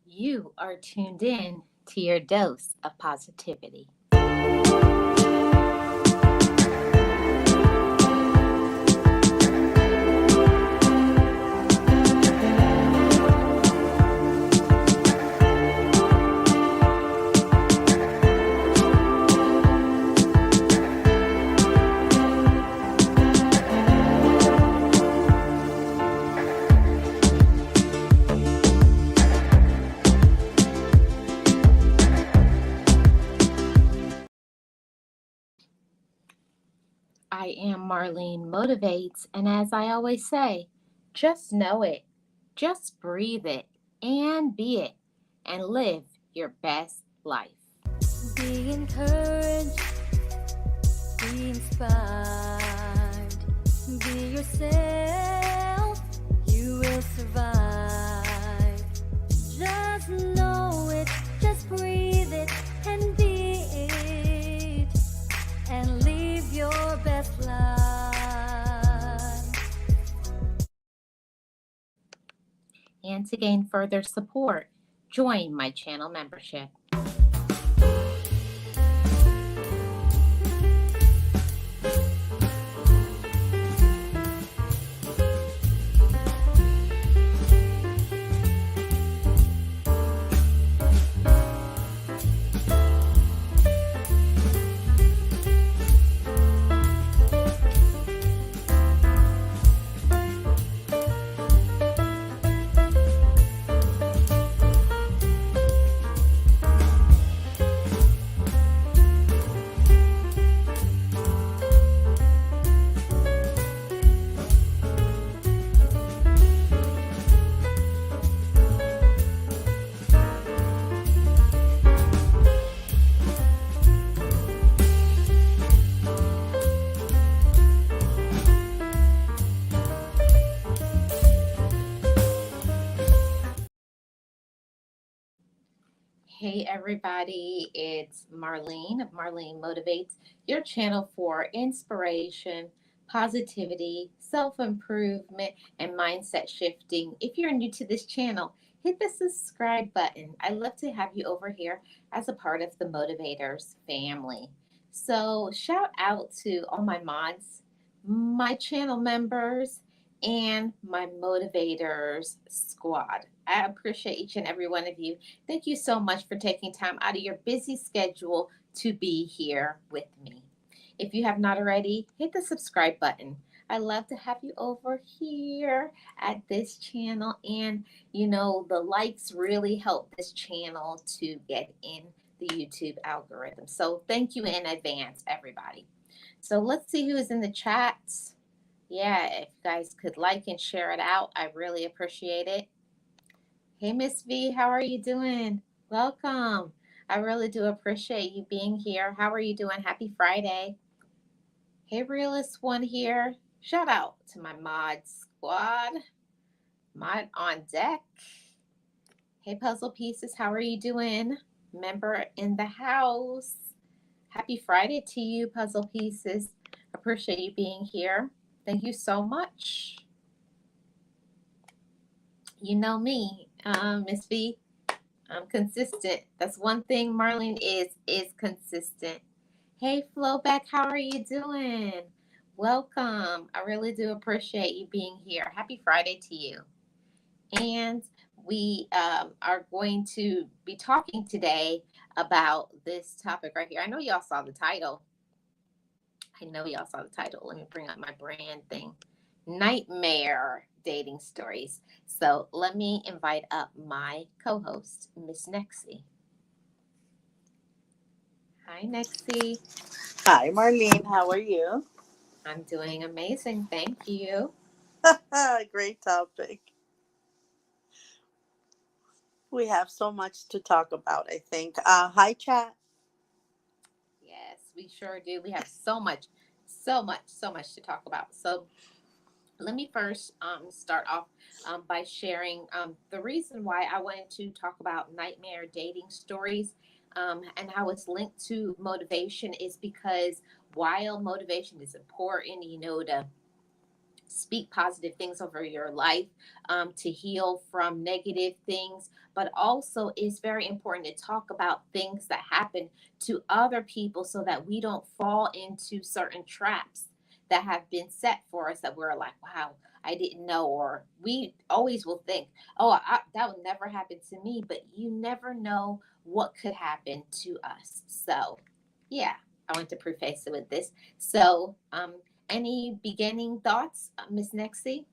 You are tuned in to your dose of positivity. I am Marlene Motivates, and as I always say, just know it, just breathe it, and be it, and live your best life. Be encouraged, be inspired, be yourself, you will survive. Just know it, just breathe it, and be it, and live your best life. And to gain further support, join my channel membership. Hey everybody, it's Marlene of Marlene Motivates, your channel for inspiration, positivity, self-improvement, and mindset shifting. If you're new to this channel, hit the subscribe button. I love to have you over here as a part of the Motivators family. So shout out to all my mods, my channel members, and my Motivators squad. I appreciate each and every one of you. Thank you so much for taking time out of your busy schedule to be here with me. If you have not already, hit the subscribe button. I love to have you over here at this channel, and the likes really help this channel to get in the YouTube algorithm. So thank you in advance, everybody. So let's see who is in the chats. Yeah, if you guys could like and share it out, I really appreciate it. Hey, Miss V, how are you doing? Welcome. I really do appreciate you being here. How are you doing? Happy Friday. Hey, Realist One here. Shout out to my mod squad. Mod on deck. Hey, Puzzle Pieces, how are you doing? Member in the house. Happy Friday to you, Puzzle Pieces. Appreciate you being here. Thank you so much. You know me, Miss V. I'm consistent. That's one thing Marlene is consistent. Hey, Flowback, how are you doing? Welcome. I really do appreciate you being here. Happy Friday to you. And We are going to be talking today about this topic right here. I know y'all saw the title. I know y'all saw the title. Let me bring up my brand thing. Nightmare dating stories. So let me invite up my co-host, Miss Nexie. Hi, Nexie. Hi, Marlene. How are you? I'm doing amazing. Thank you. Great topic. We have so much to talk about, I think. Hi, chat. Yes, we sure do. We have so much, so much, so much to talk about. So let me first start off by sharing the reason why I wanted to talk about nightmare dating stories and how it's linked to motivation is because while motivation is important, to speak positive things over your life, to heal from negative things, but also it's very important to talk about things that happen to other people so that we don't fall into certain traps that have been set for us that we're like, wow, I didn't know. Or we always will think, oh, that would never happen to me, but you never know what could happen to us. So, yeah, I want to preface it with this. So, any beginning thoughts, Miss Nexie?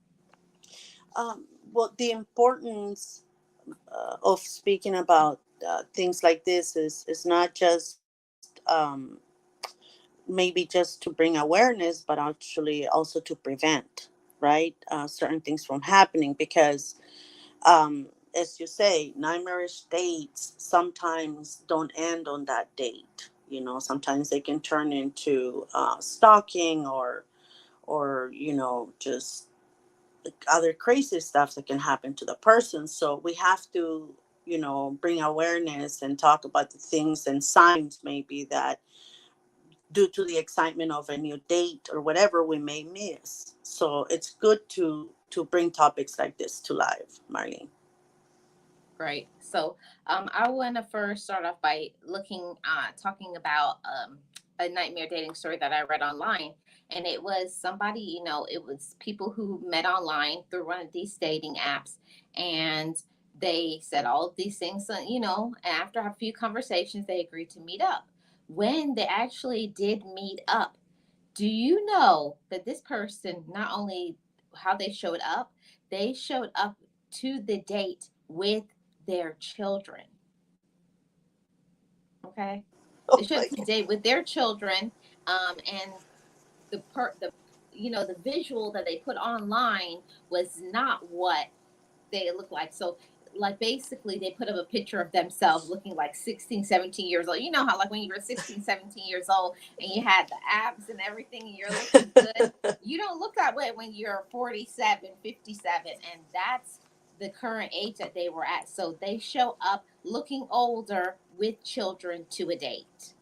Well, the importance of speaking about things like this is not just maybe just to bring awareness, but actually also to prevent, right? Certain things from happening because, as you say, nightmarish dates sometimes don't end on that date. Sometimes they can turn into stalking or just other crazy stuff that can happen to the person. So we have to bring awareness and talk about the things and signs maybe that due to the excitement of a new date or whatever we may miss. So it's good to bring topics like this to life, Marlene. Great. So, I want to first start off by talking about a nightmare dating story that I read online. And it was somebody, it was people who met online through one of these dating apps. And they said all of these things, after a few conversations, they agreed to meet up. When they actually did meet up, do you know that this person, not only how they showed up to the date with their children. Okay, they Oh showed my up to date with their children, and the the visual that they put online was not what they look like. So like basically they put up a picture of themselves looking like 16, 17 years old. You know how like when you were 16, 17 years old and you had the abs and everything and you're looking good. God. You don't look that way when you're 47, 57, and that's the current age that they were at. So they show up looking older with children to a date.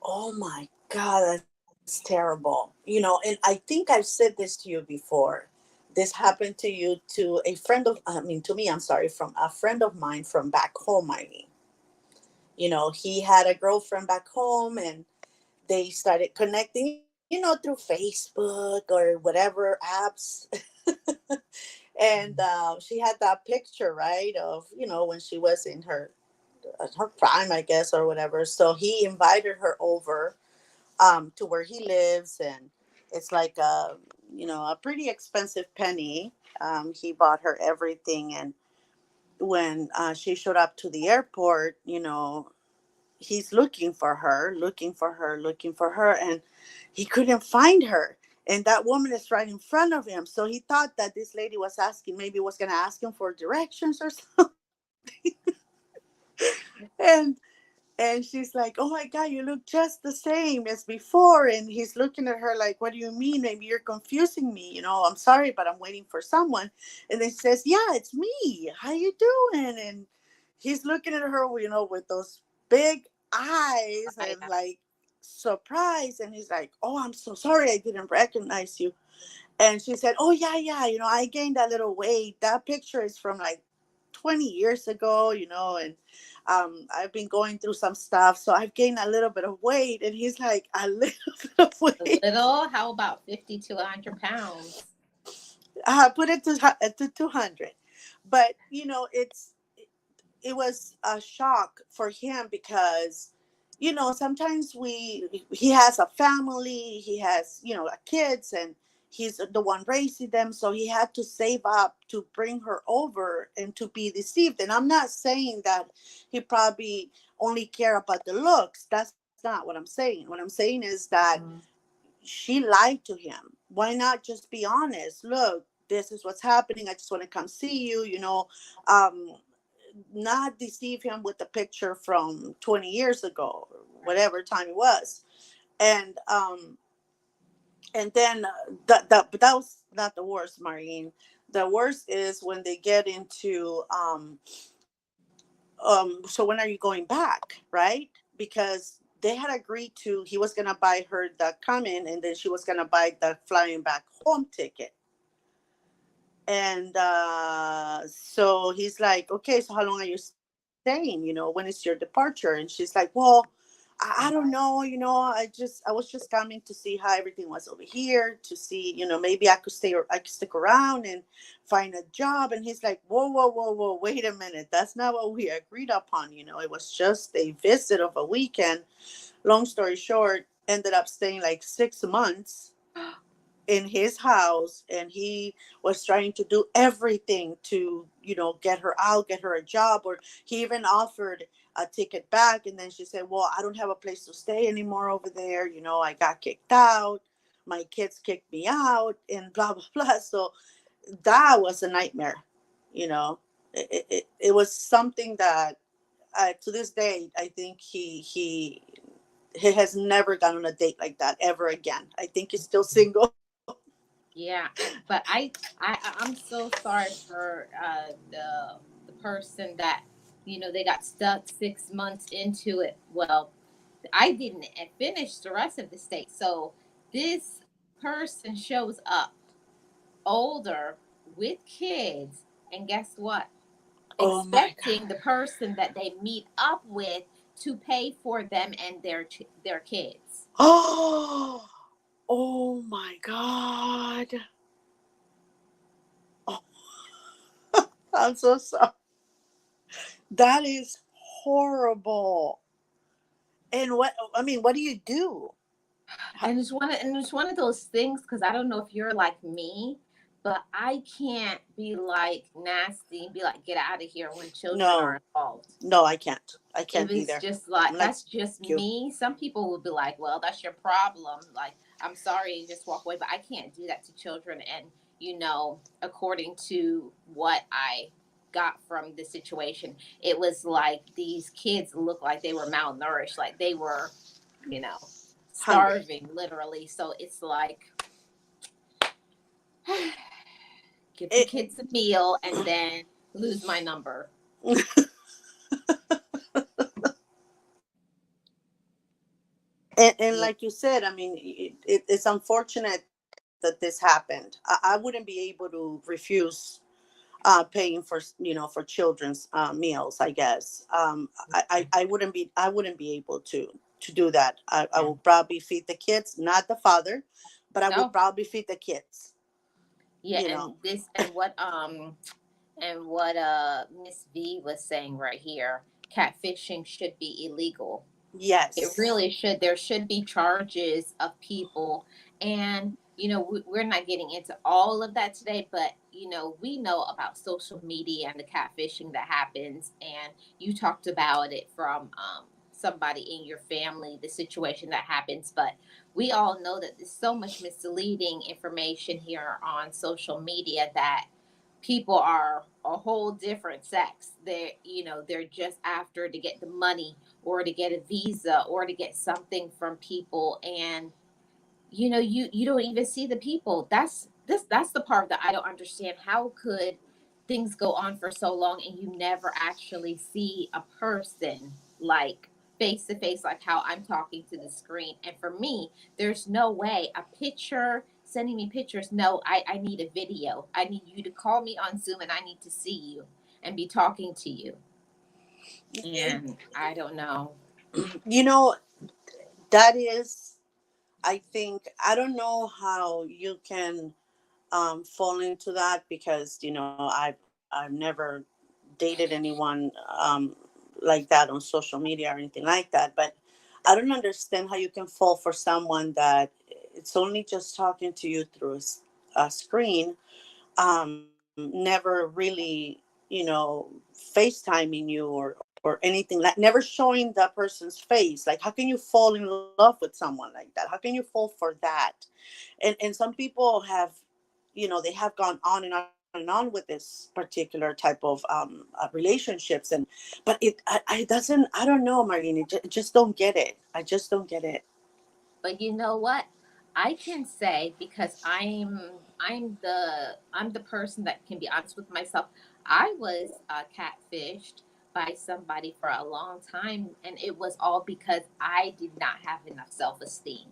Oh my God, that's terrible. And I think I've said this to you before. This happened to you, to a friend of, I mean, to me, I'm sorry, from a friend of mine from back home, I mean. He had a girlfriend back home and they started connecting, through Facebook or whatever apps. And she had that picture, right, of, when she was in her prime, I guess, or whatever. So he invited her over to where he lives, and it's like a pretty expensive penny. He bought her everything, and when she showed up to the airport, he's looking for her, looking for her, looking for her, and he couldn't find her. And that woman is right in front of him. So he thought that this lady was asking, maybe was going to ask him for directions or something. and And she's like, "Oh my God, you look just the same as before." And he's looking at her like, "What do you mean? Maybe you're confusing me. I'm sorry, but I'm waiting for someone." And then she says, "Yeah, it's me. How you doing?" And he's looking at her, with those big eyes Right. and like surprise. And he's like, "Oh, I'm so sorry. I didn't recognize you." And she said, "Oh, yeah, yeah. I gained a little weight. That picture is from like 20 years ago, and I've been going through some stuff. So I've gained a little bit of weight." And he's like, "A little bit of A weight?" little, how about 50 to 100 pounds? Put it to 200. But it was a shock for him because sometimes he has a family, he has kids, and he's the one raising them, so he had to save up to bring her over and to be deceived. And I'm not saying that he probably only care about the looks. That's not what I'm saying. What I'm saying is that Mm. she lied to him. Why not just be honest? Look, this is what's happening. I just want to come see you, um, not deceive him with the picture from 20 years ago, whatever time it was. And then but that was not the worst, Marine. The worst is when they get into so when are you going back, right? Because they had agreed to, he was gonna buy her the coming, and then she was gonna buy the flying back home ticket. And so he's like, okay, so how long are you staying? When is your departure? And she's like, well, I don't know, I was just coming to see how everything was over here, to see, maybe I could stay, or I could stick around and find a job. And he's like, whoa, whoa, whoa, whoa, wait a minute, that's not what we agreed upon. It was just a visit of a weekend. Long story short, ended up staying like 6 months in his house, and he was trying to do everything to get her out, get her a job, or he even offered a ticket back. And then she said, well, I don't have a place to stay anymore over there, I got kicked out, my kids kicked me out, and blah blah blah. So that was a nightmare. It was something that, to this day, I think he has never gone on a date like that ever again. I think he's still single. Yeah, but I'm so sorry for the person that they got stuck 6 months into it. Well, I didn't finish the rest of the state, so this person shows up older with kids, and guess what? Oh my Expecting the person that they meet up with to pay for them and their kids. god. Oh my god. Oh, I'm so sorry. That is horrible. And what do you do? And it's one of those things, because I don't know if you're like me, but I can't be like nasty and be like, get out of here when children No, are involved. no, I can't. I If can't it's either. just like, I'm like that's just you. me. Some people would be like, well, that's your problem. Like, I'm sorry, and just walk away. But I can't do that to children. And, according to what I got from the situation, it was like these kids looked like they were malnourished, like they were, you know, Hungry. starving literally. So it's like, give the It, kids a meal and then lose my number. and Yeah. like you said, I mean, it's unfortunate that this happened. I wouldn't be able to refuse paying for children's meals, I guess. I wouldn't be able to do that. I Yeah. will probably feed the kids, not the father, but I will No. probably feed the kids. Yeah, you know and this and what Miss V was saying right here, catfishing should be illegal. It yes. really should. There should be charges of people. And, we're not getting into all of that today, but, we know about social media and the catfishing that happens. And you talked about it from somebody in your family, the situation that happens. But we all know that there's so much misleading information here on social media that people are a whole different sex. They're just after to get the money or to get a visa or to get something from people. And you don't even see the people. That's the part that I don't understand. How could things go on for so long and you never actually see a person, like face to face, like how I'm talking to the screen? And for me, there's no way a picture sending me pictures. No, I need a video. I need you to call me on Zoom and I need to see you and be talking to you. And I don't know. you know that is, I think, I don't know how you can fall into that, because I've I've never dated anyone like that on social media or anything like that. But I don't understand how you can fall for someone that it's only just talking to you through a screen, never really, FaceTiming you or anything, like never showing that person's face. Like, how can you fall in love with someone like that? How can you fall for that? And some people have, they have gone on and on with this particular type of relationships, but I doesn't, I don't know, Marlene, just don't get it. I just don't get it. But you know what? I can say, because I'm the person that can be honest with myself. I was catfished by somebody for a long time, and it was all because I did not have enough self esteem.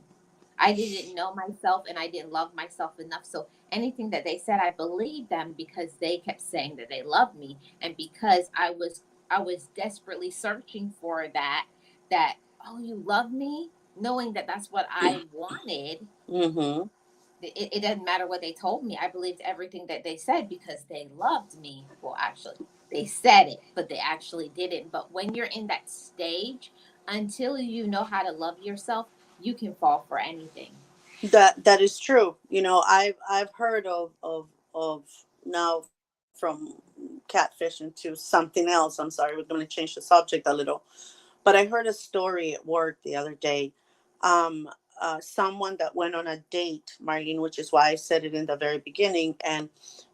I didn't know myself and I didn't love myself enough. So anything that they said, I believed them because they kept saying that they loved me, and because I was desperately searching for that, oh, you love me, knowing that that's what I wanted. Mm-hmm. It doesn't matter what they told me. I believed everything that they said because they loved me. Well, actually, they said it, but they actually didn't. But when you're in that stage, until you know how to love yourself, you can fall for anything. That is true. I've heard of now from catfishing to something else. I'm sorry, we're going to change the subject a little. But I heard a story at work the other day. Um, Someone that went on a date, Marlene, which is why I said it in the very beginning, and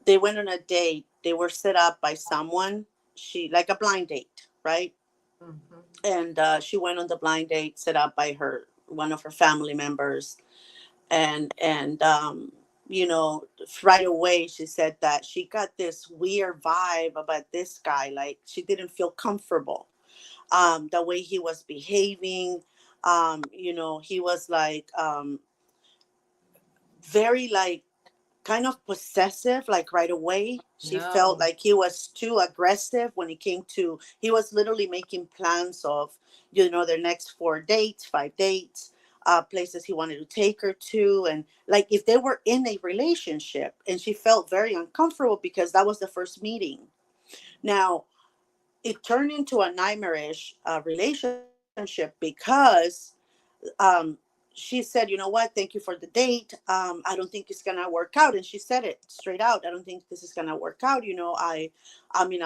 they went on a date. They were set up by someone. She, like a blind date, right? Hmm. And she went on the blind date set up by her one of her family members, and right away she said that she got this weird vibe about this guy. Like, she didn't feel comfortable, the way he was behaving. He was like, very, like, kind of possessive. Like, right away she felt No, like he was too aggressive when it came to, he was literally making plans of, their next 4 dates, 5 dates, places he wanted to take her to, and like if they were in a relationship. And she felt very uncomfortable because that was the first meeting. Now, it turned into a nightmarish relationship because um, she said, you know what, thank you for the date. I don't think it's gonna work out. And she said it straight out. I don't think this is gonna work out. I mean,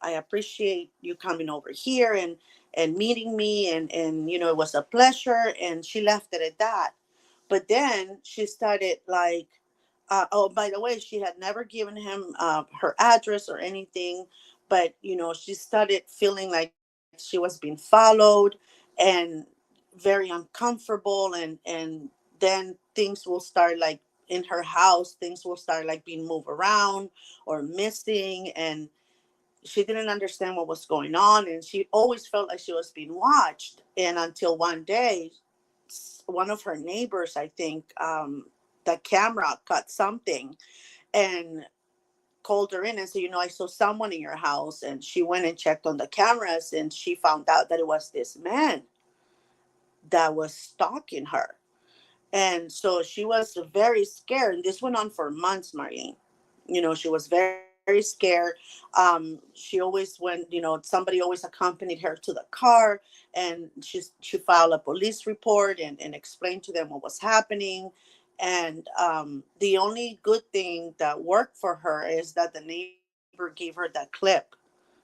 I appreciate you coming over here and meeting me, and it was a pleasure. And she left it at that. But then she started like, oh, by the way, she had never given him her address or anything. But she started feeling like she was being followed, and very uncomfortable. And then things will start, like, in her house, things will start like being moved around or missing. And she didn't understand what was going on, and she always felt like she was being watched. And until one day, one of her neighbors, I think, the camera caught something, and called her in and said, I saw someone in your house. And she went and checked on the cameras, and she found out that it was this man that was stalking her. And so she was very scared. And this went on for months, Marlene. She was very scared. She always, somebody always accompanied her to the car, and she filed a police report and explained to them what was happening. And the only good thing that worked for her is that the neighbor gave her that clip,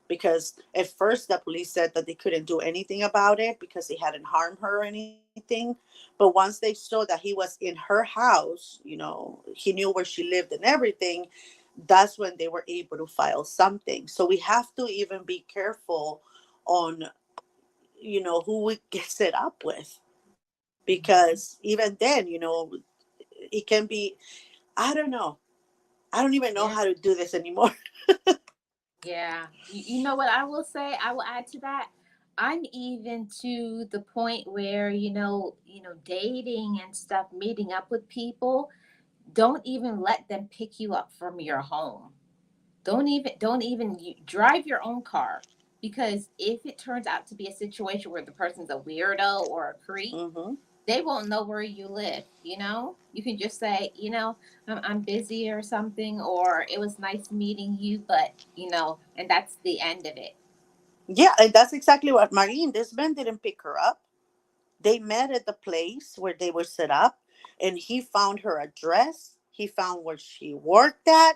because at first the police said that they couldn't do anything about it because he hadn't harmed her or anything. But once they saw that he was in her house, he knew where she lived and everything, that's when they were able to file something. So we have to even be careful on, who we get set up with, because even then, it can be, I don't know. I don't even know yeah, how to do this anymore. yeah. You know what I will say? I will add to that. I'm even to the point where, dating and stuff, meeting up with people, don't even let them pick you up from your home. Don't even drive your own car, because if it turns out to be a situation where the person's a weirdo or a creep, Hmm. they won't know where you live. You can just say, I'm busy or something, or it was nice meeting you, but and that's the end of it. Yeah, and that's exactly what Marlene, this man didn't pick her up. They met at the place where they were set up, and he found her address. He found where she worked at.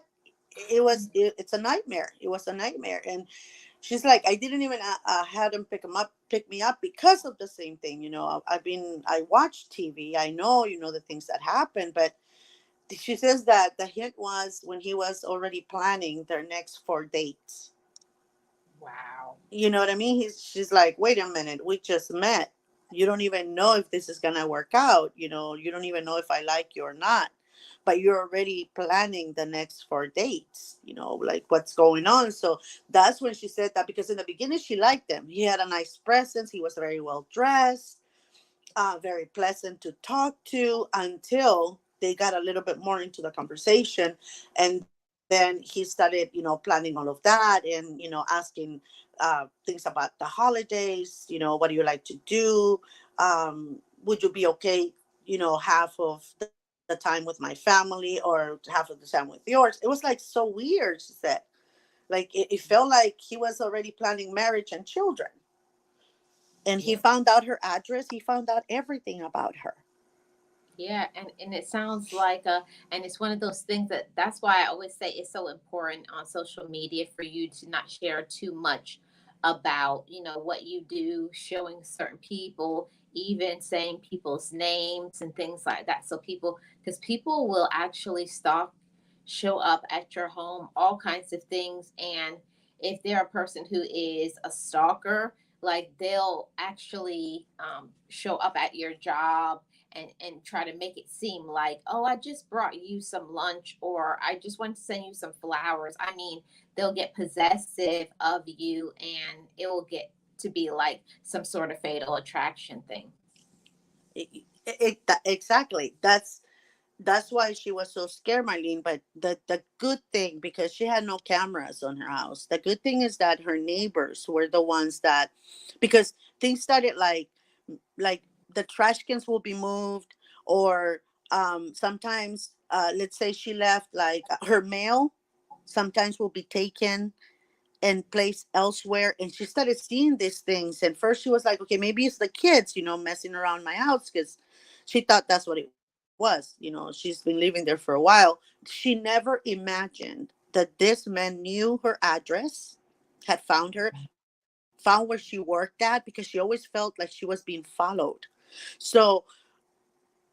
It's a nightmare. It was a nightmare. And she's like, I didn't even had him pick me up because of the same thing. I watch TV. I know, the things that happen, but she says that the hint was when he was already planning their next 4 dates. Wow. You know what I mean? She's like, wait a minute, we just met. You don't even know if this is gonna work out. You don't even know if I like you or not. But you're already planning the next 4 dates, like what's going on. So that's when she said that, because in the beginning she liked him. He had a nice presence, he was very well dressed, very pleasant to talk to, until they got a little bit more into the conversation. And then he started, planning all of that, and, asking things about the holidays, what do you like to do? Would you be okay, half of the time with my family or half of the time with yours? It was like so weird, she said. Like it felt like he was already planning marriage and children. And he Yeah. found out her address, he found out everything about her. Yeah, and it sounds like and it's one of those things that's why I always say it's so important on social media for you to not share too much about, what you do, showing certain people, even saying people's names and things like that. So because people will actually stalk, show up at your home, all kinds of things. And if they're a person who is a stalker, like they'll actually show up at your job and try to make it seem like, oh, I just brought you some lunch, or I just want to send you some flowers. I mean, they'll get possessive of you, and it will get to be like some sort of fatal attraction thing. Exactly. That's why she was so scared, Marlene. But the good thing, because she had no cameras on her house, the good thing is that her neighbors were the ones that, because things started like the trash cans will be moved, or sometimes, let's say she left, like her mail sometimes will be taken and placed elsewhere. And she started seeing these things. And first she was like, okay, maybe it's the kids, messing around my house, because she thought that's what it was. She's been living there for a while. She never imagined that this man knew her address, had found her, found where she worked at, because she always felt like she was being followed. So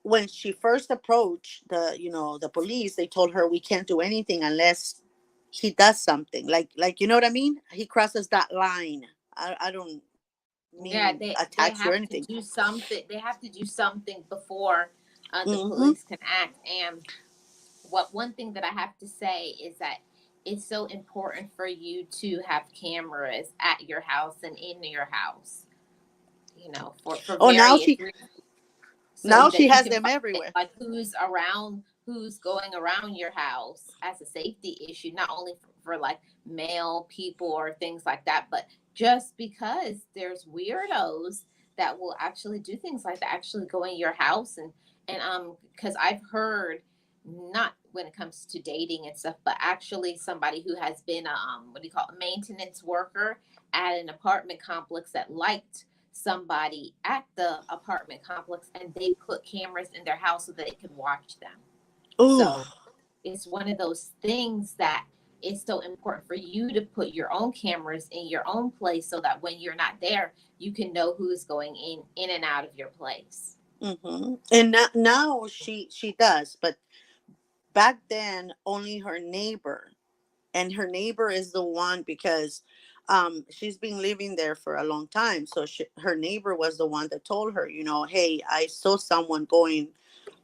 when she first approached the police, they told her, we can't do anything unless he does something, like, you know what I mean, he crosses that line. I don't mean Yeah, attacks or they anything. have to do something. They have to do something before the Mm-hmm. police can act. And what one thing that I have to say is that it's so important for you to have cameras at your house and in your house, for Oh, now various she reasons, so now she that you has can them find everywhere. like who's around, who's going around your house as a safety issue, not only for like male people or things like that, but just because there's weirdos that will actually do things like that, actually go in your house. And because I've heard, not when it comes to dating and stuff, but actually somebody who has been a what do you call it, maintenance worker at an apartment complex that liked somebody at the apartment complex, and they put cameras in their house so that they could watch them. So Oh. it's one of those things that it's so important for you to put your own cameras in your own place so that when you're not there, you can know who's going in and out of your place. Mm-hmm. And now she does, but back then only her neighbor. And her neighbor is the one, because she's been living there for a long time. So her neighbor was the one that told her, hey, I saw someone going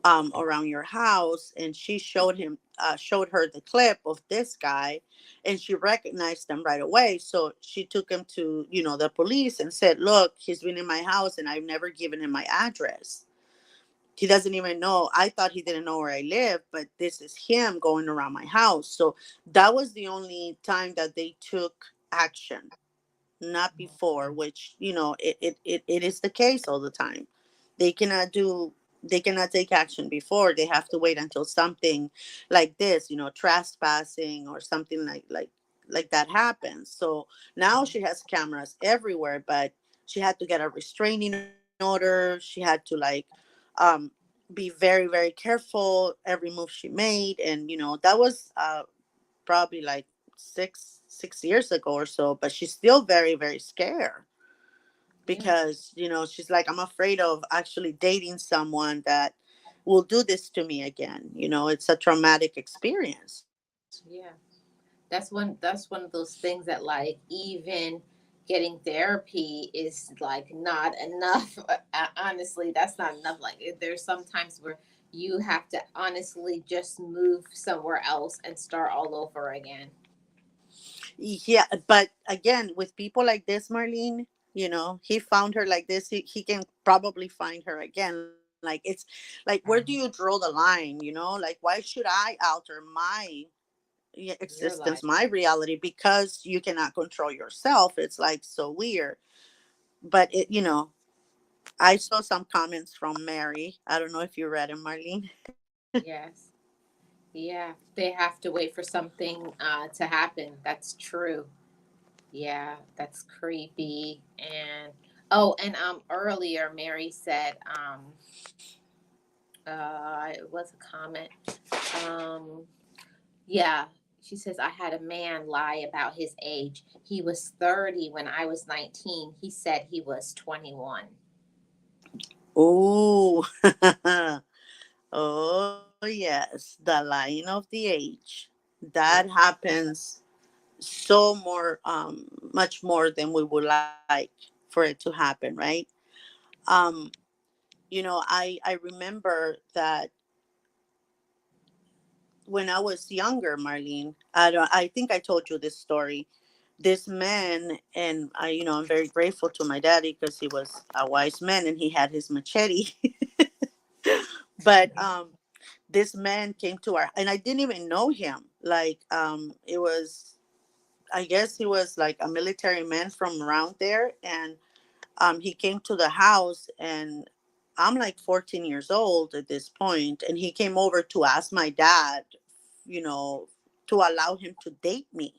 around your house. And she showed her the clip of this guy, and she recognized him right away. So she took him to, the police, and said, look, he's been in my house and I've never given him my address. He doesn't even know. I thought he didn't know where I live, but this is him going around my house. So that was the only time that they took action, not before, which, it is the case all the time. They cannot do, they cannot take action before. They have to wait until something like this, trespassing or something like that happens. So now she has cameras everywhere, but she had to get a restraining order. She had to um be very, very careful every move she made. And that was probably like 6 years ago or so, but she's still very, very scared Yeah. because she's like, I'm afraid of actually dating someone that will do this to me again. It's a traumatic experience. Yeah. That's one of those things that, like, even getting therapy is like not enough. Honestly, that's not enough. Like, there's sometimes where you have to honestly just move somewhere else and start all over again. Yeah, but again, with people like this, Marlene, he found her like this. He can probably find her again. Like, it's like, where do you draw the line? Like, why should I alter my Your existence, life. my reality, because you cannot control yourself? It's like so weird. But I saw some comments from Mary. I don't know if you read them, Marlene. Yes. Yeah. They have to wait for something to happen. That's true. Yeah, that's creepy. And oh, and earlier Mary said it was a comment. Um yeah, she says I had a man lie about his age. He was 30 when I was 19. He said he was 21. Oh, oh yes, the line of the age that Yeah. happens so more, much more than we would like for it to happen, right? um I remember that when I was younger, Marlene, I think I told you this story. This man, and I'm very grateful to my daddy because he was a wise man and he had his machete. But this man came to our, and I didn't even know him. Like, it was, I guess he was like a military man from around there. And he came to the house, and I'm like 14 years old at this point, and he came over to ask my dad, you know to allow him to date me.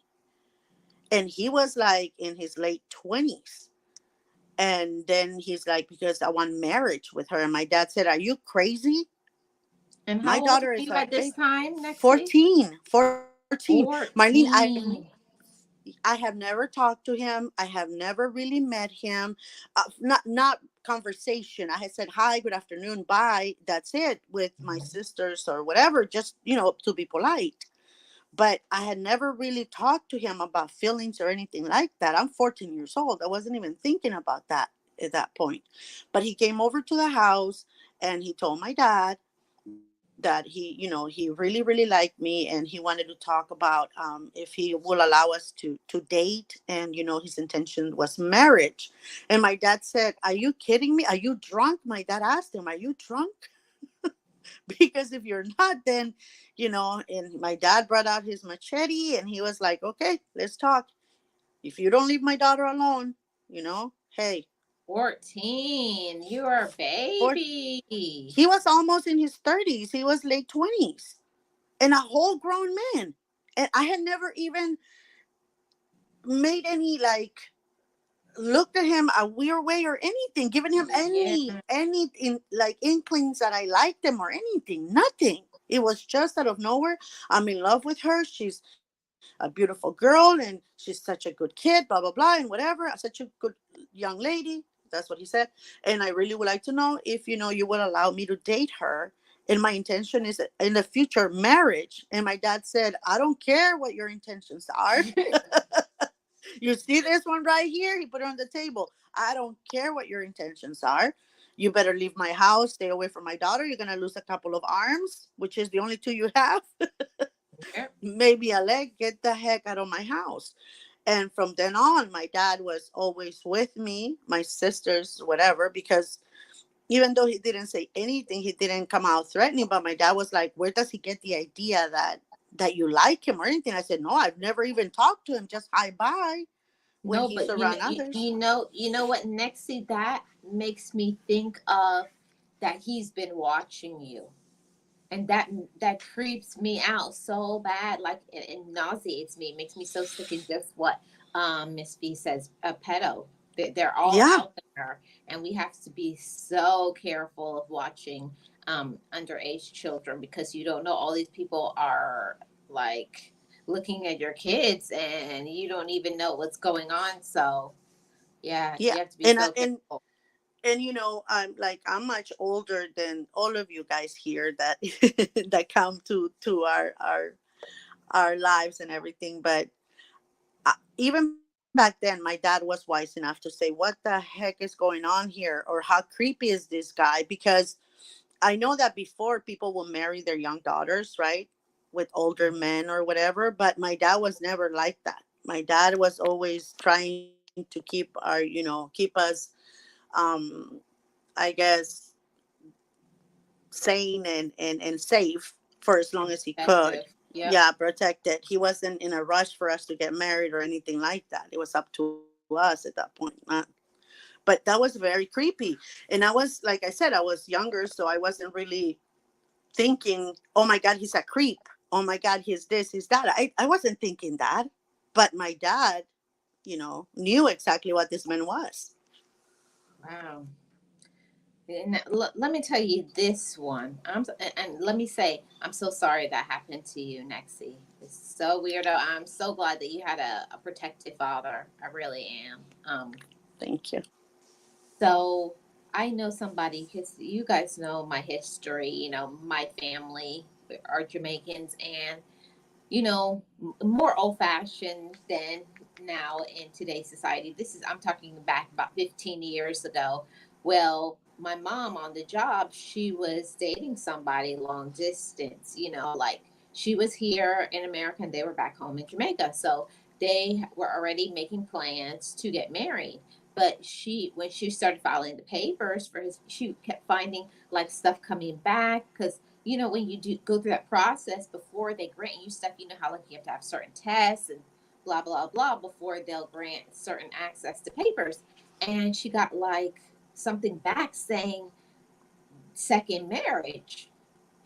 And he was like in his late 20s. And then he's like, because I want marriage with her. And my dad said, are you crazy? And My how old daughter were is you a at this baby. time, Nexie? 14. Marlene, 14. I have never talked to him. I have never really met him. Not conversation. I had said hi, good afternoon, bye. That's it with my sisters or whatever, just to be polite. But I had never really talked to him about feelings or anything like that. I'm 14 years old. I wasn't even thinking about that at that point. But he came over to the house and he told my dad that he really, really liked me, and he wanted to talk about if he will allow us to date. And his intention was marriage. And my dad said, are you kidding me? Are you drunk? My dad asked him, are you drunk? Because if you're not, then and my dad brought out his machete and he was like, okay, let's talk. If you don't leave my daughter alone, hey. 14. You're a Or baby. he was almost in his 30s, he was late 20s, and a whole grown man. And I had never even made any, like, looked at him a weird way or anything, given him Yeah. like inklings that I liked him or anything. Nothing. It was just out of nowhere. I'm in love with her. She's a beautiful girl and she's such a good kid, blah blah blah, and whatever. Such a good young lady. That's what he said. And I really would like to know if you would allow me to date her. And my intention is in the future marriage. And my dad said, I don't care what your intentions are. You see this one right here? He put it on the table. I don't care what your intentions are. You better leave my house, stay away from my daughter. You're going to lose a couple of arms, which is the only two you have. Yep. Maybe a leg. Get the heck out of my house. And from then on, my dad was always with me, my sisters, whatever, because even though he didn't say anything, he didn't come out threatening. But my dad was like, where does he get the idea that you like him or anything? I said, no, I've never even talked to him, just hi bye when No, he's but around others. you know what, Nexie, that makes me think of that he's been watching you. And that creeps me out so bad, like it nauseates me. It makes me so sick. And just what Miss B says, a pedo. They're all Yeah. out there, and we have to be so careful of watching underage children, because you don't know, all these people are like looking at your kids, and you don't even know what's going on. So yeah, Yeah. you have to be And so careful. I'm much older than all of you guys here that that come to our lives and everything. But even back then, my dad was wise enough to say, "What the heck is going on here?" or "How creepy is this guy?" Because I know that before people will marry their young daughters, right, with older Mhm. men or whatever. But my dad was never like that. My dad was always trying to keep our, keep us, um, I guess, sane and safe for as long And as he could. protective. Yep. Yeah, protected. He wasn't in a rush for us to get married or anything like that. It was up to us at that point. But that was very creepy. And I was, like I said, I was younger, so I wasn't really thinking, oh my God, he's a creep. Oh my God, he's this, he's that. I wasn't thinking that. But my dad, knew exactly what this man was. Wow. And let me tell you this one. And let me say, I'm so sorry that happened to you, Nexie. It's so weirdo. I'm so glad that you had a protective father. I really am. Thank you. So I know somebody, because you guys know my history. My family are Jamaicans, and more old fashioned than now in today's society. I'm talking back about 15 years ago. Well, my mom on the job, she was dating somebody long distance, like she was here in America and they were back home in Jamaica. So they were already making plans to get married. But when she started filing the papers for his, she kept finding like stuff coming back, because when you do go through that process before they grant you stuff, how like you have to have certain tests and blah blah blah before they'll grant certain access to papers. And she got like something back saying second marriage.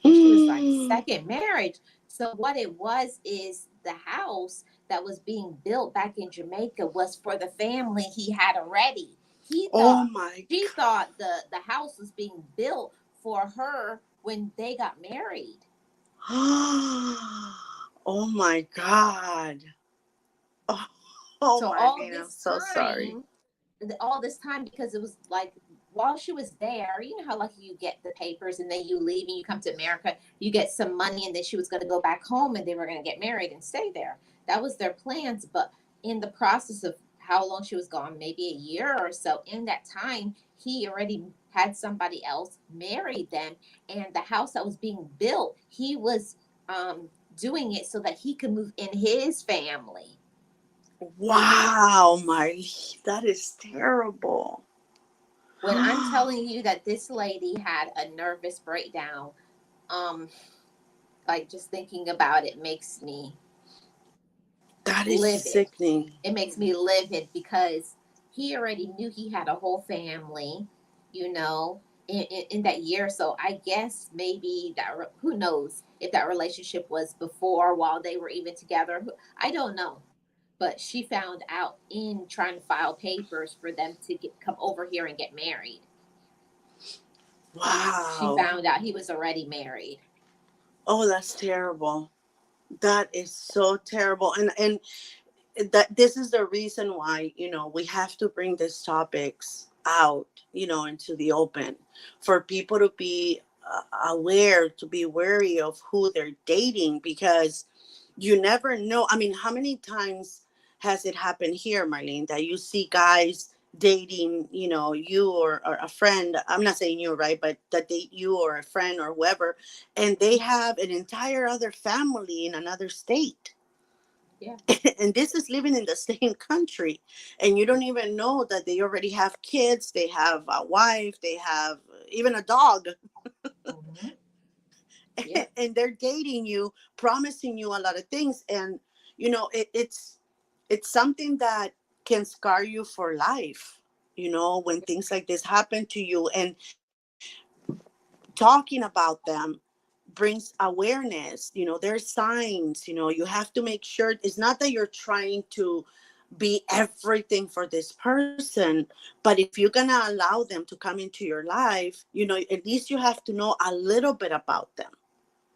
And she was like, second marriage. So what it was is the house that was being built back in Jamaica was for the family he had already. He Oh thought my She thought the house was being built for her when they got married. Oh my God. Oh, oh So Marlene, I'm so sorry. all this time, because it was like while she was there, you know how like you get the papers and then you leave and you come to America, you get some money, and then she was going to go back home and they were going to get married and stay there. That was their plans. But in the process of how long she was gone, maybe a year or so, in that time, he already had somebody else married them. And the house that was being built, he was doing it so that he could move in his family. Wow, Marlene, that is terrible. When I'm telling you that this lady had a nervous breakdown, um, like just thinking about it makes me That is livid. sickening. It makes me livid because he already knew he had a whole family, in that year. So I guess maybe who knows if that relationship was before, while they were even together. I don't know. But she found out in trying to file papers for them to come over here and get married. She Wow. found out he was already married. Oh, that's terrible. That is so terrible. And that this is the reason why, we have to bring these topics out, into the open, for people to be aware, to be wary of who they're dating, because you never know. I mean, how many times has it happened here, Marlene, that you see guys dating, you or a friend? I'm not saying you, right, but that date you or a friend or whoever, and they have an entire other family in another state. Yeah. And this is living in the same country, and you don't even know that they already have kids, they have a wife, they have even a dog. Mm-hmm. Yeah. And they're dating you, promising you a lot of things. And it's something that can scar you for life, when things like this happen to you. And talking about them brings awareness. There's signs. You have to make sure it's not that you're trying to be everything for this person, but if you're gonna allow them to come into your life, at least you have to know a little bit about them,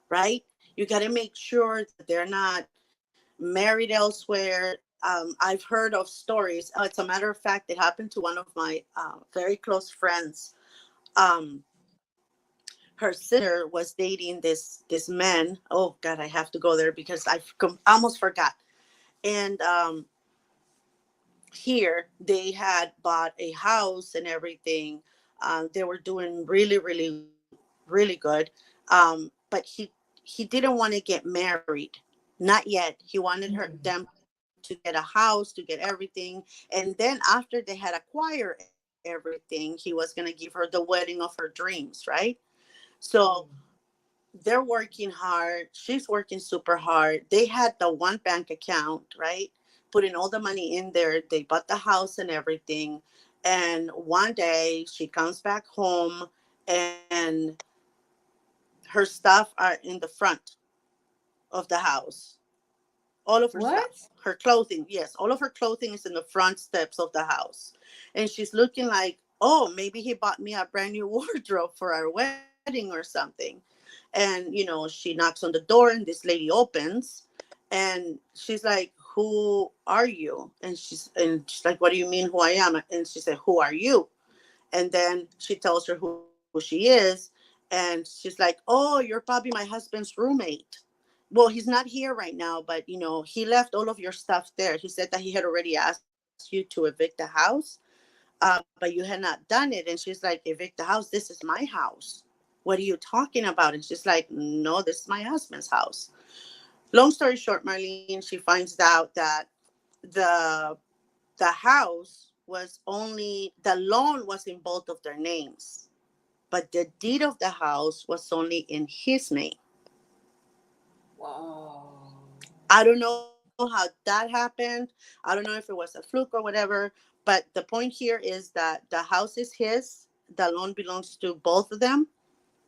right? You got to make sure that they're not married elsewhere. I've heard of stories. It's a matter of fact, it happened to one of my very close friends. um, Her sister was dating this man. Oh God, I have to go there because almost forgot. And here they had bought a house and everything. They were doing really, really, really good. But he didn't want to get married, not yet. He wanted them to get a house, to get everything, and then after they had acquired everything, he was going to give her the wedding of her dreams, right? So they're working hard. She's working super hard. They had the one bank account, right? Putting all the money in there. They bought the house and everything. And one day she comes back home and her stuff are in the front of the house. All of her stuff, What? her clothing. Yes, all of her clothing is in the front steps of the house. And she's looking like, oh, maybe he bought me a brand new wardrobe for our wedding or something. And, she knocks on the door and this lady opens and she's like, who are you? And she's like, what do you mean who I am? And she said, who are you? And then she tells her who she is. And she's like, oh, you're probably my husband's roommate. Well, he's not here right now, but he left all of your stuff there. He said that he had already asked you to evict the house, but you had not done it. And she's like, evict the house? This is my house. What are you talking about? And she's like, no, this is my husband's house. Long story short, Marlene, she finds out that the the house was only, the loan was in both of their names, but the deed of the house was only in his name. Whoa. I don't know how that happened. I don't know if it was a fluke or whatever, but the point here is that the house is his, the loan belongs to both of them,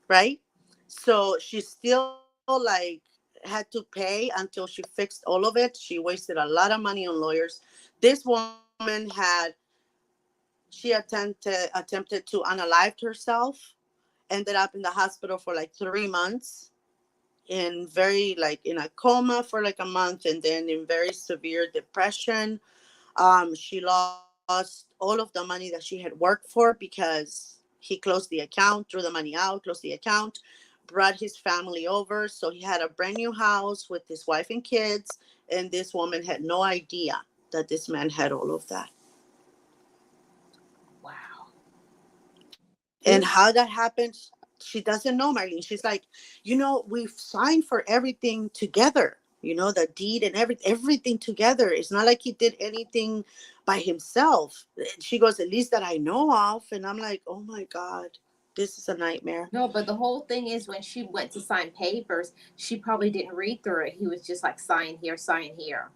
right? So she still like had to pay until she fixed all of it. She wasted a lot of money on lawyers. This woman had, she attempted to unalive herself, ended up in the hospital for like 3 months, in very like in a coma for like a month, and then in very severe depression. She lost all of the money that she had worked for because he closed the account, threw the money out, closed the account, brought his family over. So he had a brand new house with his wife and kids, and this woman had no idea that this man had all of that. Wow. And how that happened, she doesn't know, Marlene. She's like, we've signed for everything together. The deed and everything together. It's not like he did anything by himself. She goes, at least that I know of. And I'm like, oh my God, this is a nightmare. No, but the whole thing is when she went to sign papers, she probably didn't read through it. He was just like, sign here, sign here.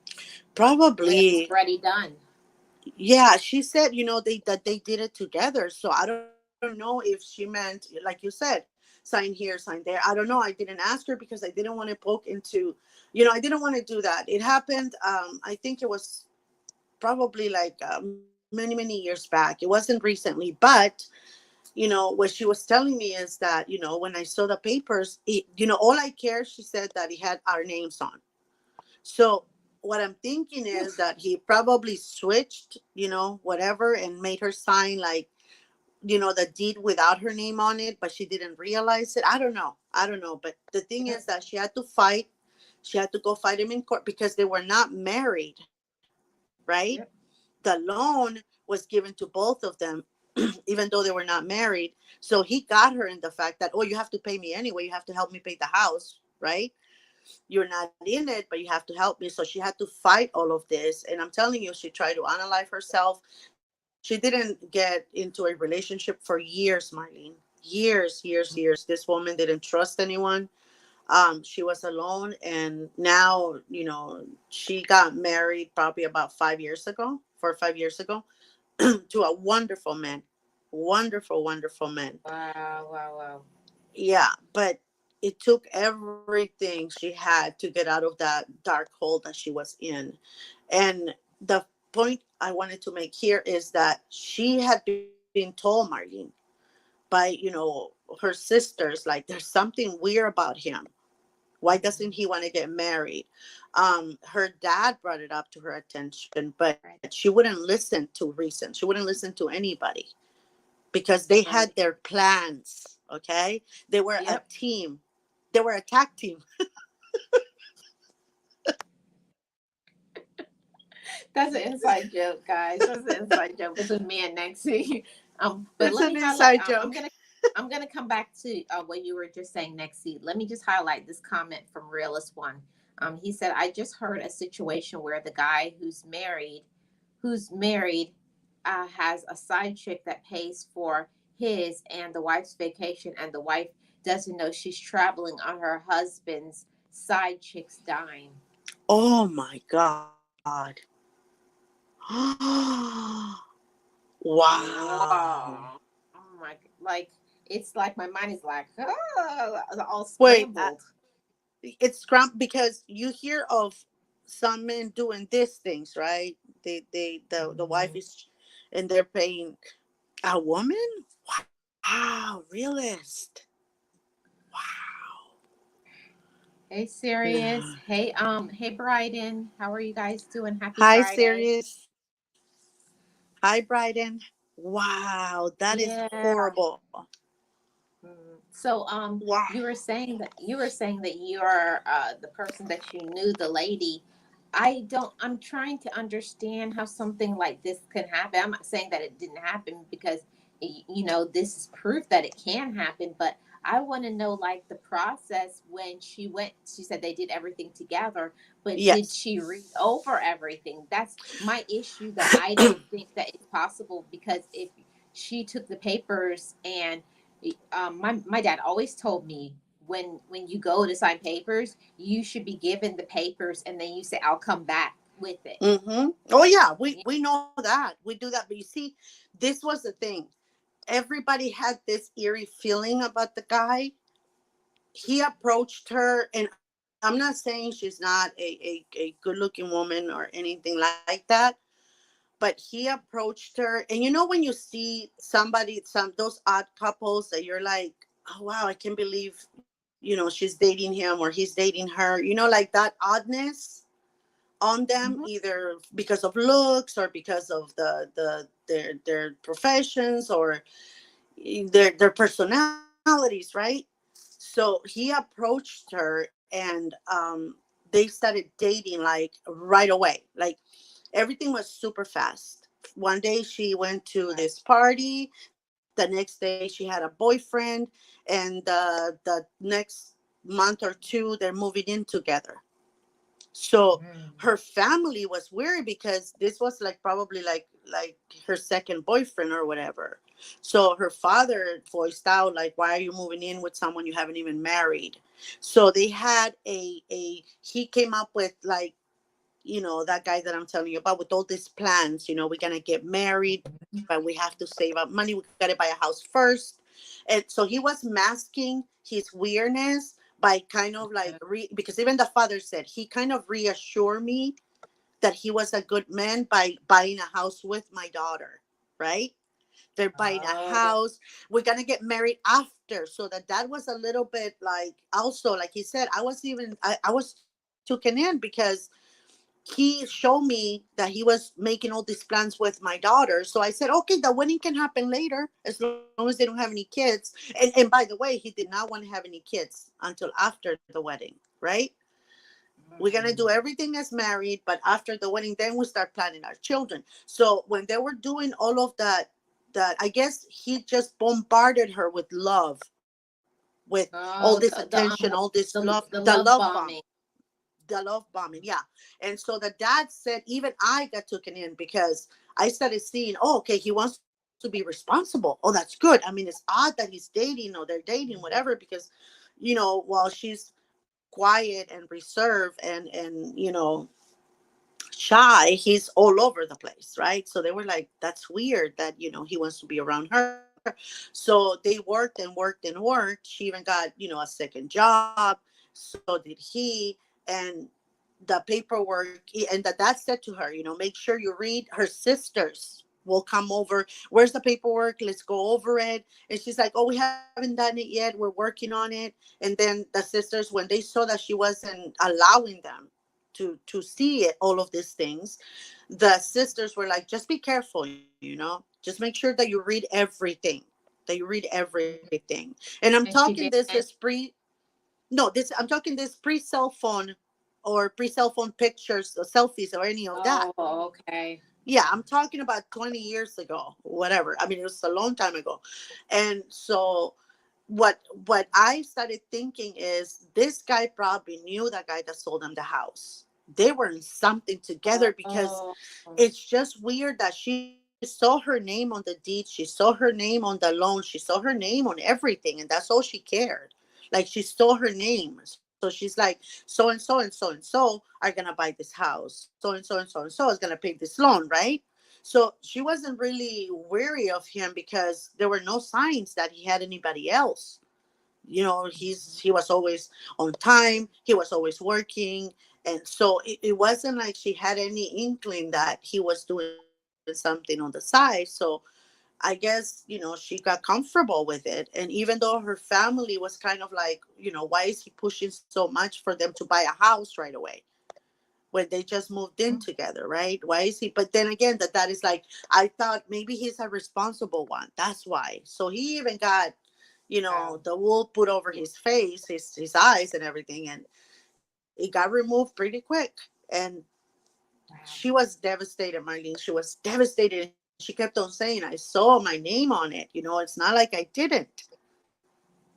Like it's Probably. already done. Yeah, she said, that they did it together. So I don't know if she meant, like you said, sign here, sign there. I don't know. I didn't ask her because I didn't want to poke into, I didn't want to do that. It happened. I think it was probably like many, many years back. It wasn't recently, but what she was telling me is that, when I saw the papers, all I care, she said that it had our names on. So what I'm thinking is that he probably switched, whatever, and made her sign like, the deed without her name on it, but she didn't realize it. I don't know. I don't know. But the thing is that she had to fight. She had to go fight him in court because they were not married, right? Yep. The loan was given to both of them, even though they were not married. So he got her in the fact that, oh, you have to pay me anyway. You have to help me pay the house, right? You're not in it, but you have to help me. So she had to fight all of this. And I'm telling you, she tried to unalive herself. She didn't get into a relationship for years, Marlene. Years, years, years. This woman didn't trust anyone. She was alone. And now, she got married probably about 5 years ago, 4 or 5 years ago, to a wonderful man. Wonderful, wonderful men. Wow, wow, wow. Yeah, but it took everything she had to get out of that dark hole that she was in. And the point I wanted to make here is that she had been told, Marlene, by, her sisters, like, there's something weird about him. Why doesn't he want to get married? Her dad brought it up to her attention, but Right, she wouldn't listen to reason. She wouldn't listen to anybody because they had right. their plans. Okay, they were a Yep. team. They were a tag team. That's an inside joke, guys. That's an inside joke between me and Nexie. But It's let an me highlight. inside joke. I'm gonna come back to what you were just saying, Nexie. Let me just highlight this comment from Realist One. He said, "I just heard a situation where the guy who's married, has a side chick that pays for his and the wife's vacation, and the wife doesn't know she's traveling on her husband's side chick's dime." Oh my God. Wow. Wow. Oh my, like, it's like my mind is like, oh, all Wait, scrambled. it's because you hear of some men doing these things, right? The wife Mhm. is, and they're paying a woman. Wow, realist. Wow. Hey, Yeah. Sirius. Hey, Bryden. How are you guys doing? Happy Hi, Friday. Sirius. Hi, Bryden. Wow, that is Yeah. horrible. So, Wow. you were saying that you're the person that you knew, the lady. I'm trying to understand how something like this can happen. I'm not saying that it didn't happen, because this is proof that it can happen, but I want to know, like, the process when she said they did everything together, but did Yes. she read over everything? That's my issue, that I don't think that it's possible, because if she took the papers, and my dad always told me, when you go to sign papers, you should be given the papers, and then you say, "I'll come back with it." Mm-hmm. Oh yeah, Yeah. we know that. We do that. But you see, this was the thing. Everybody had this eerie feeling about the guy. He approached her, and I'm not saying she's not a good looking woman or anything like that, but he approached her. And when you see somebody, those odd couples that you're like, oh wow, I can't believe, she's dating him or he's dating her, like that oddness on them, Mhm. either because of looks or because of their professions or their personalities, right? So he approached her, and they started dating like right away. Like, everything was super fast. One day she went to Right. this party. The next day she had a boyfriend, and the next month or two they're moving in together. So Mhm. her family was worried because this was like probably like her second boyfriend or whatever. So her father voiced out like, why are you moving in with someone you haven't even married? So they had a he came up with, like, that guy that I'm telling you about, with all these plans. We're gonna get married, but we have to save up money. We gotta buy a house first. And so he was masking his weirdness by kind of like because even the father said he kind of reassured me that he was a good man by buying a house with my daughter, right? They're buying a Oh. house. We're gonna get married after. So that was a little bit like, also, like he said, I was taken in because he showed me that he was making all these plans with my daughter. So I said, okay, the wedding can happen later as long as they don't have any kids. And by the way, he did not want to have any kids until after the wedding, right? We're gonna do Mhm. everything as married, but after the wedding, then we start planning our children. So when they were doing all of that I guess he just bombarded her with love, with all this Oh, attention, all this love, the the love love bomb. bombing. The love bombing, yeah. And so the dad said, even I got taken in because I started seeing, oh, okay, he wants to be responsible. Oh, that's good. I mean, it's odd that he's dating or they're dating, whatever, because while she's quiet and reserved, and shy, he's all over the place, right? So they were like, that's weird that, he wants to be around her. So they worked and worked and worked. She even got, a second job. So did he. And the paperwork, and the dad said to her, make sure you read. Her sisters will come over. Where's the paperwork? Let's go over it. And she's like, oh, we haven't done it yet. We're working on it. And then the sisters, when they saw that she wasn't allowing them to see it, all of these things, the sisters were like, just be careful, just make sure that you read everything, that you read everything. And I'm And she talking this is didn't. I'm talking this pre-cell phone, or pre-cell phone pictures or selfies or any of that. Oh, okay. Yeah, I'm talking about 20 years ago, whatever. I mean, it was a long time ago. And so what I started thinking is, this guy probably knew that guy that sold him the house. They were in something together, because Oh, it's just weird that she saw her name on the deed, she saw her name on the loan, she saw her name on everything, and that's all she cared. Like, she saw her name. So she's like, so and so and so and so are gonna buy this house. So and so and so and so is gonna pay this loan, right? So she wasn't really wary of him, because there were no signs that he had anybody else. He was always on time, he was always working. And so it wasn't like she had any inkling that he was doing something on the side. So I guess, she got comfortable with it. And even though her family was kind of like, why is he pushing so much for them to buy a house right away when they just moved in together, right? Why is he? But then again, that is like, I thought maybe he's a responsible one. That's why. So he even got, wow. the wool put over Yeah, his face, his eyes and everything. And it got removed pretty quick. And she wow. was devastated, Marlene. She was devastated. And she kept on saying, I saw my name on it. It's not like I didn't.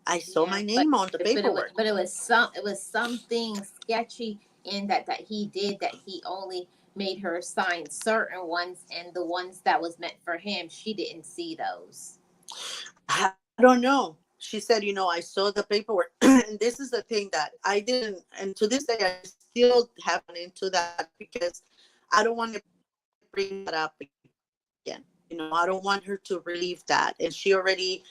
I saw my Yeah, name but on the but it was paperwork. something sketchy in that he did, that he only made her sign certain ones, and the ones that was meant for him, she didn't see those. I don't know. She said, I saw the paperwork. And this is the thing that I didn't, and to this day, I still haven't gone into that, because I don't want to bring that up again. I don't want her to relieve that. And she already,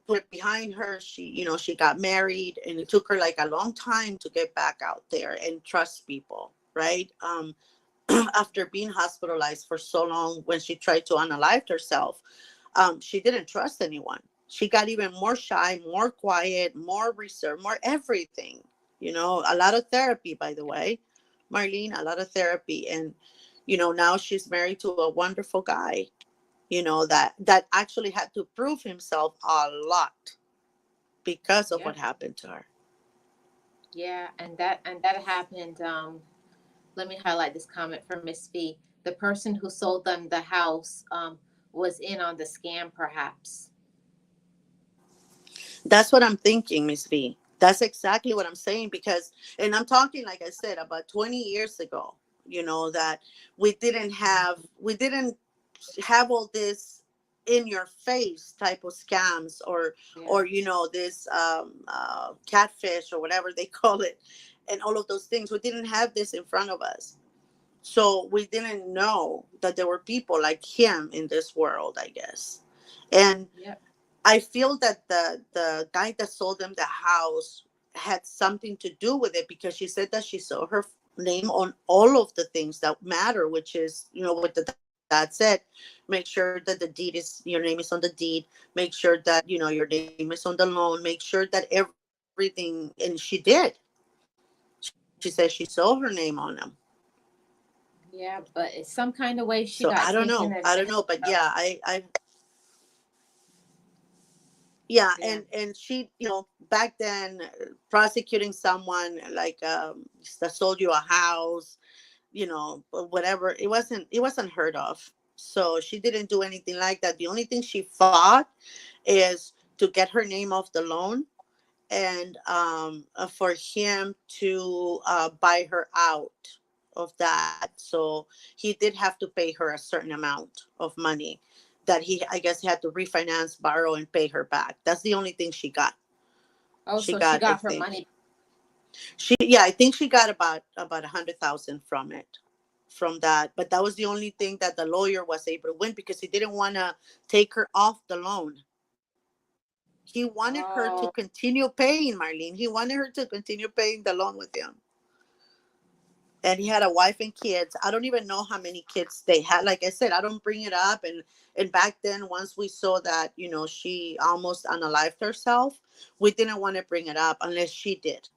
put it behind her. She got married, and it took her like a long time to get back out there and trust people, right? After being hospitalized for so long, when she tried to unalive herself, she didn't trust anyone. She got even more shy, more quiet, more reserved, more everything. A lot of therapy, by the way, Marlene, a lot of therapy. And, now she's married to a wonderful guy, that actually had to prove himself a lot because of Yeah, what happened to her. yeah, and that happened. Let me highlight this comment from Miss Fee. The person who sold them the house was in on the scam, perhaps. That's what I'm thinking, Miss V. That's exactly what I'm saying, because, and I'm talking, like I said, about 20 years ago, that we didn't have all this in your face type of scams, or Yeah. this catfish, or whatever they call it, and all of those things. We didn't have this in front of us. So we didn't know that there were people like him in this world, I guess. And Yep. I feel that the guy that sold them the house had something to do with it, because she said that she saw her name on all of the things that matter, which is, what the dad said, make sure that your name is on the deed, make sure that, your name is on the loan, make sure that everything, and she did. She said she saw her name on them. Yeah, but in some kind of So way I she don't got know. I taken don't know, but advantage yeah, of. yeah, and Yeah. she, back then, prosecuting someone like, that sold you a house, whatever, it wasn't heard of. So she didn't do anything like that. The only thing she fought is to get her name off the loan, and for him to buy her out of that. So he did have to pay her a certain amount of money that I guess he had to refinance, borrow, and pay her back. That's the only thing she got. Oh, She so she got, I got her think, money. I think she got about 100,000 from it. from that. But that was the only thing that the lawyer was able to win, because he didn't want to take her off the loan. He wanted her to Oh, continue paying, Marlene. He wanted her to continue paying the loan with him. And he had a wife and kids. I don't even know how many kids they had. Like I said, I don't bring it up. And back then, once we saw that, she almost unalived herself, we didn't want to bring it up unless she did.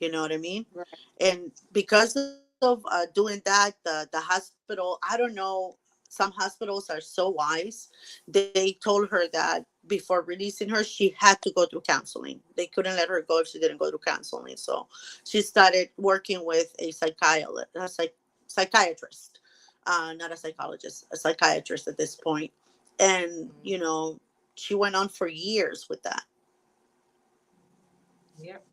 You know what I mean? right, And because of doing that, the hospital, I don't know, some hospitals are so wise. They told her that before releasing her, she had to go through counseling. They couldn't let her go if she didn't go through counseling. So she started working with a psychiatrist, not a psychologist, a psychiatrist at this point. And, mm, she went on for years with that. yep.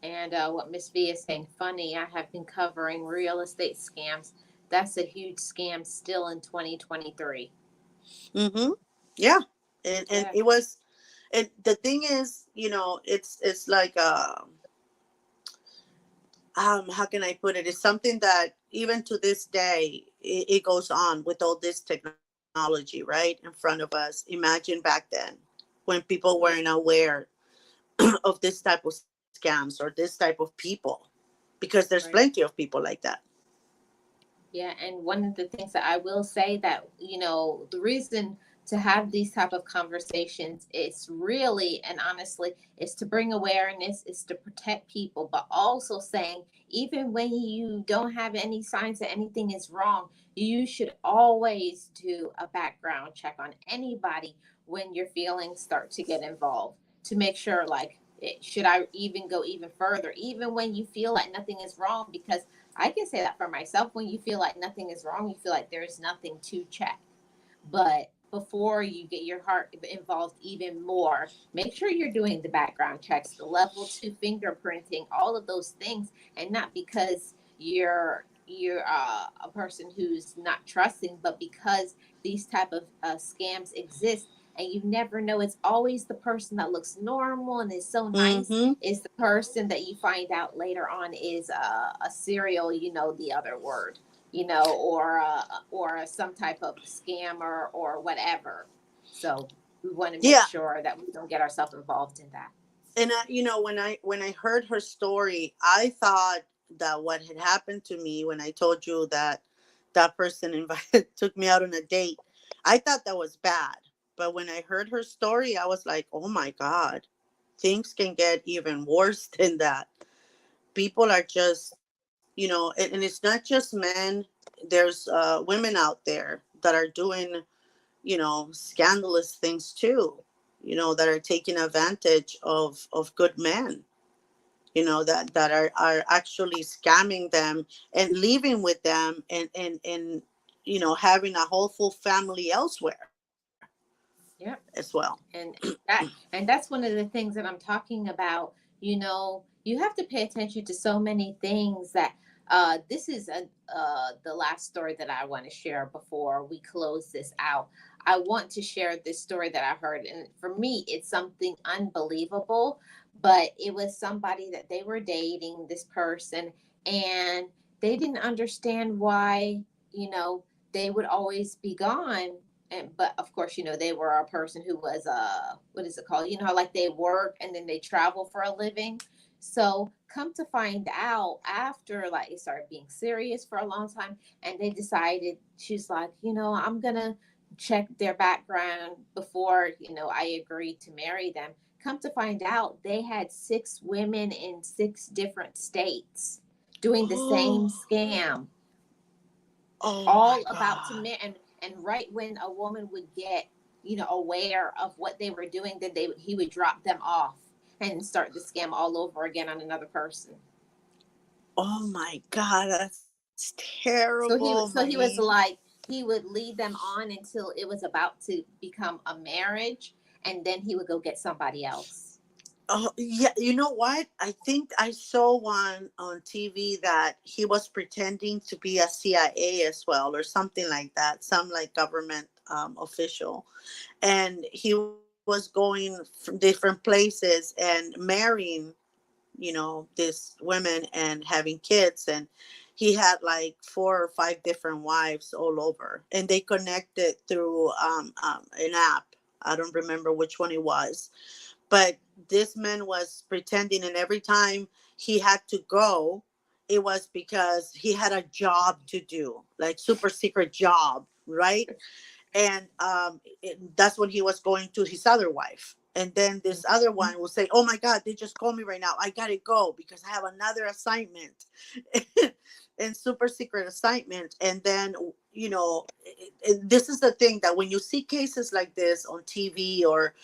And what Miss V is saying, funny, I have been covering real estate scams. That's a huge scam still in 2023. Mm-hmm. Yeah. And Yeah, it was, and the thing is, it's like, how can I put it? It's something that even to this day, it goes on with all this technology right in front of us. Imagine back then, when people weren't yeah, aware of this type of scams or this type of people, because there's plenty right. of people like that. Yeah, and one of the things that I will say that, the reason to have these type of conversations is really and honestly is to bring awareness, is to protect people, but also saying even when you don't have any signs that anything is wrong, you should always do a background check on anybody when your feelings start to get involved to make sure like should I even go even further, even when you feel like nothing is wrong, because I can say that for myself. When you feel like nothing is wrong, you feel like there's nothing to check. But before you get your heart involved even more, make sure you're doing the background checks, the level 2 fingerprinting, all of those things, and not because you're a person who's not trusting, but because these type of scams exist. And you never know. It's always the person that looks normal and is so nice Mm-hmm. is the person that you find out later on is a serial, the other word, or some type of scammer or whatever. So we want to make Yeah. sure that we don't get ourselves involved in that. And when I heard her story, I thought that what had happened to me when I told you that that person invited took me out on a date, I thought that was bad. But when I heard her story, I was like, oh my God, things can get even worse than that. People are just, and it's not just men. There's women out there that are doing, scandalous things too, that are taking advantage of good men, that are actually scamming them and living with them, and having a whole full family elsewhere Yeah. as well. And that's one of the things that I'm talking about. You have to pay attention to so many things that this is the last story that I want to share before we close this out. I want to share this story that I heard, and for me it's something unbelievable, but it was somebody that they were dating, this person, and they didn't understand why, you know they would always be gone. And but of course, they were a person who was what is it called, how like they work and then they travel for a living. So come to find out, after like it started being serious for a long time, and they decided, she's like, I'm gonna check their background before I agreed to marry them. Come to find out, they had 6 women in 6 different states doing the same Oh, scam, oh my all about to God. men. And right when a woman would get aware of what they were doing, then he would drop them off and start the scam all over again on another person. Oh my God, that's terrible, So he Marlene. was like, he would lead them on until it was about to become a marriage, and then he would go get somebody else. Oh, yeah. You know what? I think I saw one on TV that he was pretending to be a CIA as well, or something like that, some like government official. And he was going from different places and marrying, these women and having kids. And he had like 4 or 5 different wives all over, and they connected through an app. I don't remember which one it was, but this man was pretending, and every time he had to go, it was because he had a job to do, like super secret job, right? And that's when he was going to his other wife, and then this other Mhm. one will say, oh my god, they just called me right now, I gotta go because I have another assignment. And super secret assignment. And then, this is the thing, that when you see cases like this on TV, or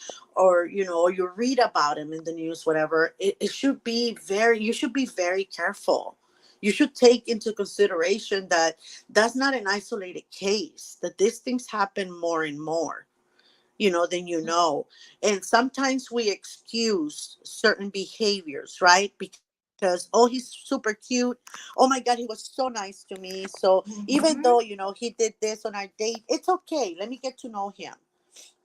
you read about them in the news, whatever, it should be very you should be very careful. You should take into consideration that that's not an isolated case, that these things happen more and more, than and sometimes we excuse certain behaviors, right? Because, oh, he's super cute, oh my god, he was so nice to me, so even though Mhm. he did this on our date, it's okay, let me get to know him.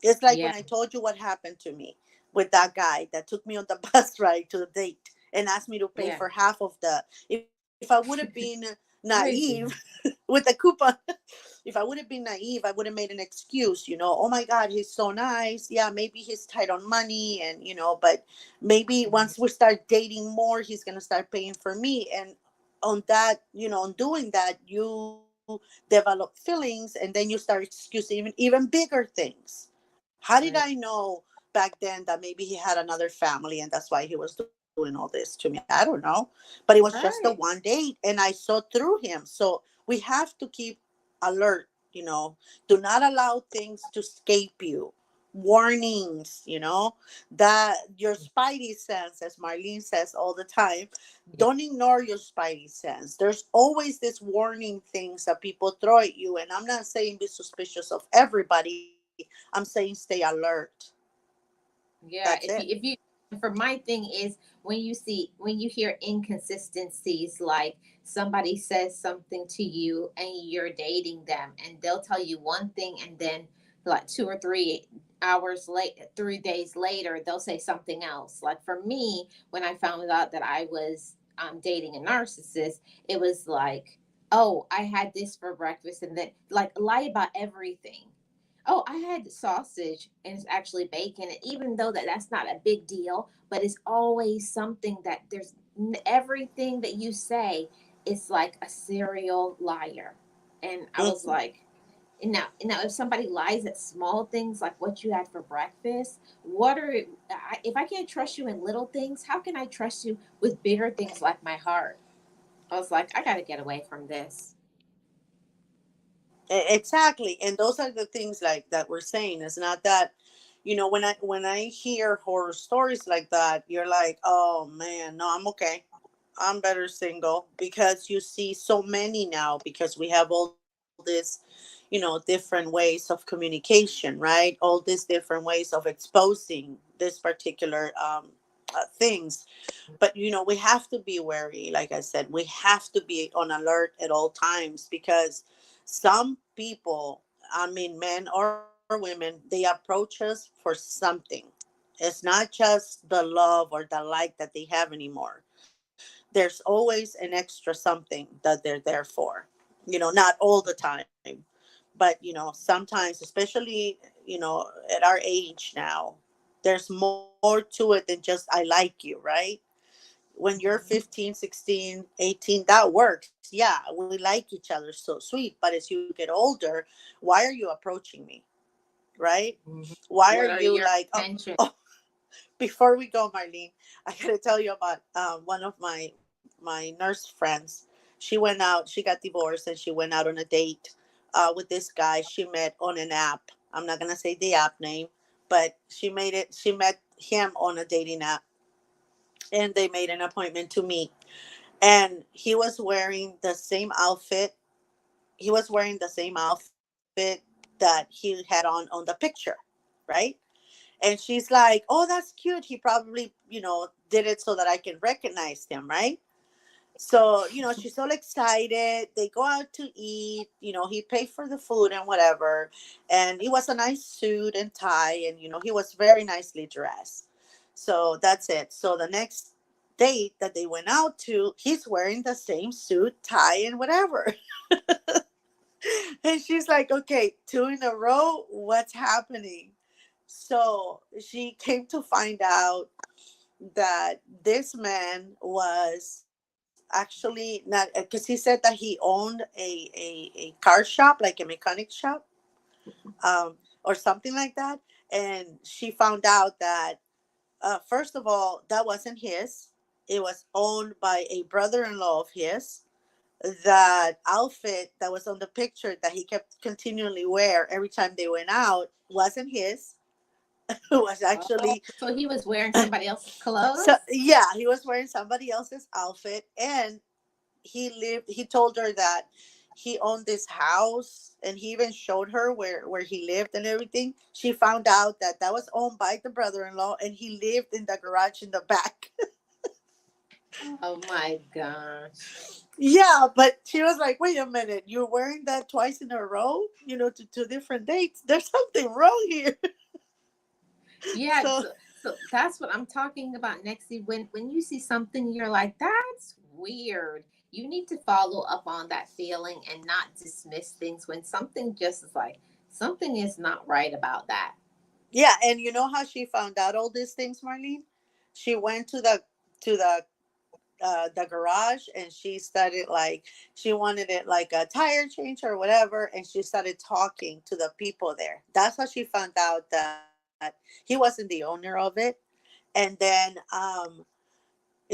It's like when Yeah. I told you what happened to me with that guy that took me on the bus ride to the date and asked me to pay Yeah. for half of the. If I would have been naive Crazy. with the coupon, if I would have been naive, I would have made an excuse. Oh my God, he's so nice. Yeah, maybe he's tight on money, and but maybe once we start dating more, he's gonna start paying for me, and on that, on doing that, you develop feelings, and then you start excusing even bigger things. How did I Right. know back then that maybe he had another family and that's why he was doing all this to me? I don't know. But it was just the one Right. date and I saw through him. So we have to keep alert, Do not allow things to escape you. Warnings, that your spidey sense, as Marlene says all the time, Yeah. don't ignore your spidey sense. There's always this warning things that people throw at you. And I'm not saying be suspicious of everybody. I'm saying stay alert. That's Yeah. it. If you for my thing is, when you hear inconsistencies, like somebody says something to you and you're dating them and they'll tell you one thing, and then like 2 or 3 hours late 3 days later they'll say something else. Like for me, when I found out that I was dating a narcissist, it was like, oh, I had this for breakfast, and then like lie about everything. Oh, I had sausage and it's actually bacon. And even though that's not a big deal, but it's always something that everything that you say is like a serial liar. And I was Mhm. like, now, if somebody lies at small things like what you had for breakfast, if I can't trust you in little things, how can I trust you with bigger things like my heart? I was like, I got to get away from this. Exactly. And those are the things like that we're saying. It's not that, when I hear horror stories like that, you're like, oh man, no, I'm okay. I'm better single, because you see so many now, because we have all this, different ways of communication, right? All these different ways of exposing this particular things. But we have to be wary. Like I said, we have to be on alert at all times, because some people, I mean, men or women, they approach us for something. It's not just the love or the like that they have anymore. There's always an extra something that they're there for. Not all the time, but sometimes, especially at our age now, there's more to it than just I like you, right? When you're Mhm. 15, 16, 18, that works. Yeah, we like each other so sweet. But as you get older, why are you approaching me? Right? Mhm. Why are What are you your like, intentions? oh, before we go, Marlene, I gotta tell you about one of my nurse friends. She went out, she got divorced, and she went out on a date with this guy she met on an app. I'm not gonna say the app name, but she met him on a dating app, and they made an appointment to meet. And he was wearing the same outfit. He was wearing the same outfit that he had on the picture, right? And she's like, "Oh, that's cute. He probably, did it so that I can recognize him, right?" So, she's all excited. They go out to eat. He paid for the food and whatever. And it was a nice suit and tie. And, he was very nicely dressed. So that's it. So the next date that they went out to, he's wearing the same suit, tie, and whatever. And she's like, okay, two in a row, what's happening? So she came to find out that this man was actually not, because he said that he owned a car shop, like a mechanic shop, or something like that. And she found out that, first of all, that wasn't his. It was owned by a brother-in-law of his. That outfit that was on the picture that he kept continually wear every time they went out wasn't his. It was Oh, actually, so he was wearing somebody else's so clothes? yeah, he was wearing somebody else's outfit. And he told her that he owned this house, and he even showed her where he lived and everything. She found out that that was owned by the brother-in-law, and he lived in the garage in the back. Oh my gosh. Yeah, but she was like, wait a minute, you're wearing that twice in a row, to two different dates. There's something wrong here. Yeah, So, so that's what I'm talking about, Nexie. When you see something, you're like, that's weird. You need to follow up on that feeling and not dismiss things when something just is like something is not right about that. yeah, and you know how she found out all these things, Marlene? She went to the garage, and she started, like, she wanted it like a tire change or whatever, and she started talking to the people there. That's how she found out that he wasn't the owner of it. And then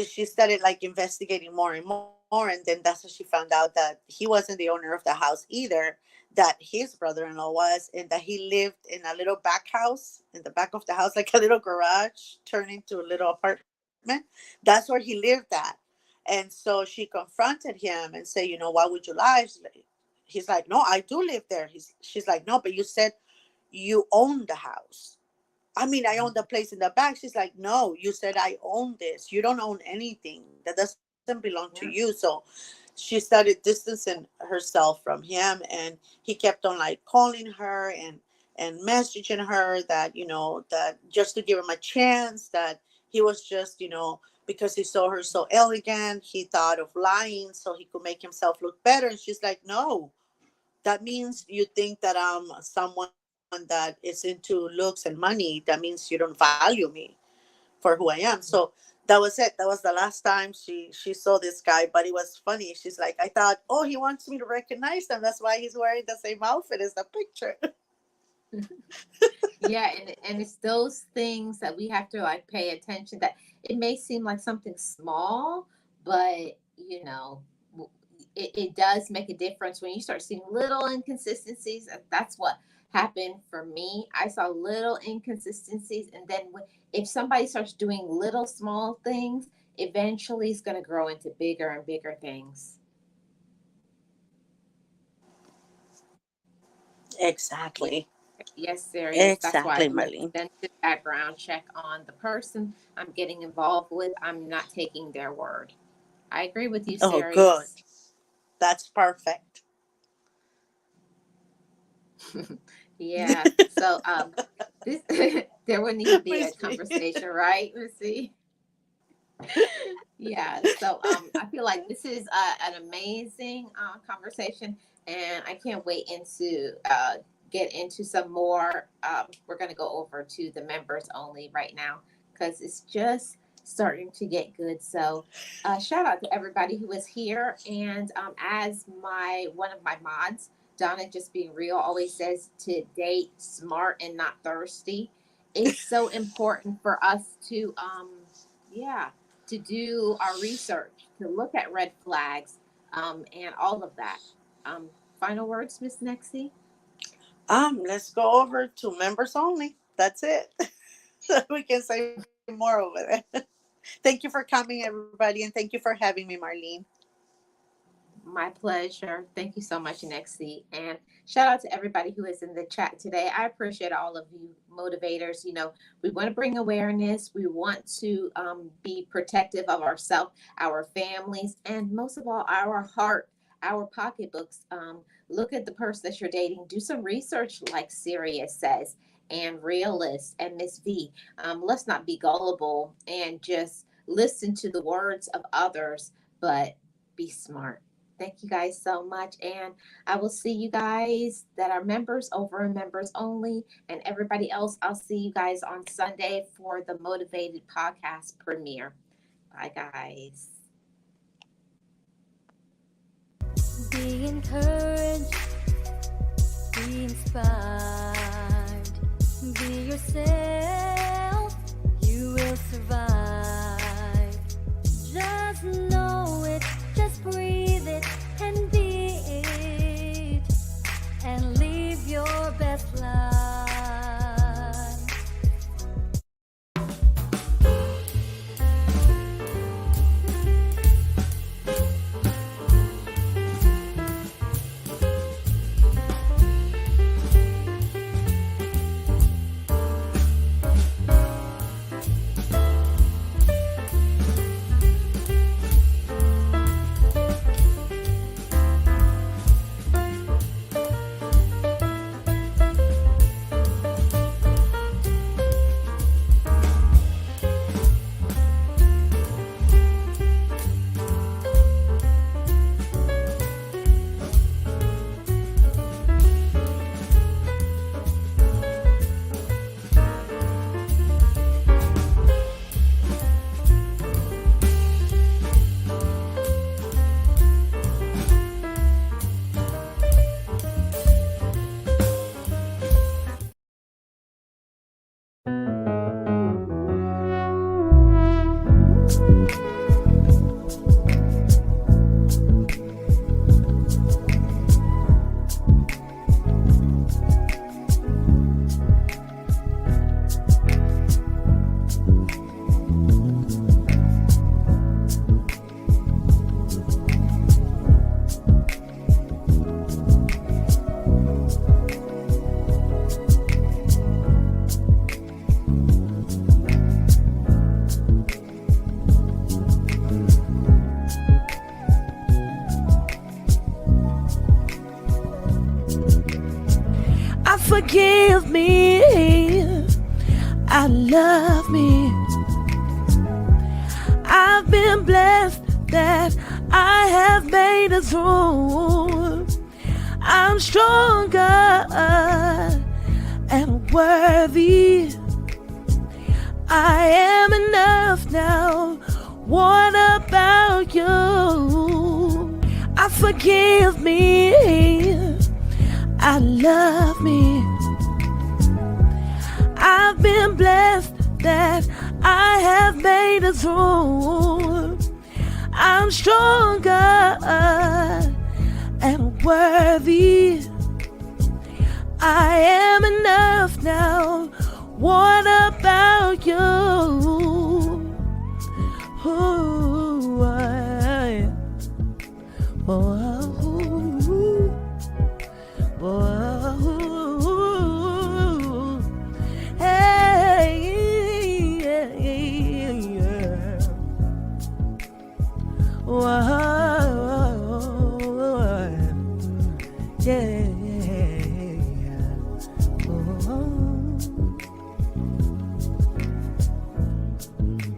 she started like investigating more and more, and then that's how she found out that he wasn't the owner of the house either, that his brother-in-law was, and that he lived in a little back house in the back of the house, like a little garage turned into a little apartment. That's where he lived at. And so she confronted him and said, why would you lie? He's like, no, I do live there. She's like, no, but you said you own the house. I mean, I own the place in the back. She's like, no, you said I own this. You don't own anything. That doesn't belong to you. Yeah. So she started distancing herself from him, and he kept on like calling her and messaging her that, that just to give him a chance, that he was just, because he saw her so elegant, he thought of lying so he could make himself look better. And she's like, no, that means you think that I'm someone that is into looks and money. That means you don't value me for who I am. So that was it. That was the last time she saw this guy. But it was funny. She's like, I thought, oh, he wants me to recognize him. That's why he's wearing the same outfit as the picture. Yeah, and it's those things that we have to like pay attention, that it may seem like something small, but it does make a difference when you start seeing little inconsistencies. That's what happened for me. I saw little inconsistencies, and then if somebody starts doing little small things, eventually it's going to grow into bigger and bigger things. Exactly. Yes, serious. That's Exactly, why I do an Marlene. extensive background check on the person I'm getting involved with. I'm not taking their word. I agree with you, Oh, good. serious. That's perfect. Yeah. So this there would need to be a Miss me. conversation, right, Missy? Yeah. So I feel like this is an amazing conversation, and I can't wait into get into some more. We're going to go over to the members only right now because it's just starting to get good. So shout out to everybody who is here, and as my one of my mods, Donna, just being real, always says to date smart and not thirsty. It's so important for us to yeah, to do our research, to look at red flags, and all of that. Final words, Miss Nexie? Let's go over to members only. That's it. So we can say more over there. Thank you for coming, everybody, and thank you for having me, Marlene. My pleasure. Thank you so much, Nexie. And shout out to everybody who is in the chat today. I appreciate all of you motivators. We want to bring awareness. We want to be protective of ourselves, our families, and most of all, our heart, our pocketbooks. Look at the person that you're dating. Do some research, like Sirius says, and Realist and Miss V. Let's not be gullible and just listen to the words of others, but be smart. Thank you guys so much. And I will see you guys that are members over in members only. And everybody else, I'll see you guys on Sunday for the Motivated Podcast premiere. Bye, guys. Be encouraged, be inspired, be yourself, you will survive. Just know it, just breathe it, and be it, and live your best life. Forgive me, I love me. I've been blessed that I have made it through. I'm stronger and worthy. I am enough now. What about you? Forgive me, I love me. I've been blessed that I have made it through. I'm stronger and worthy. I am enough now. What about you?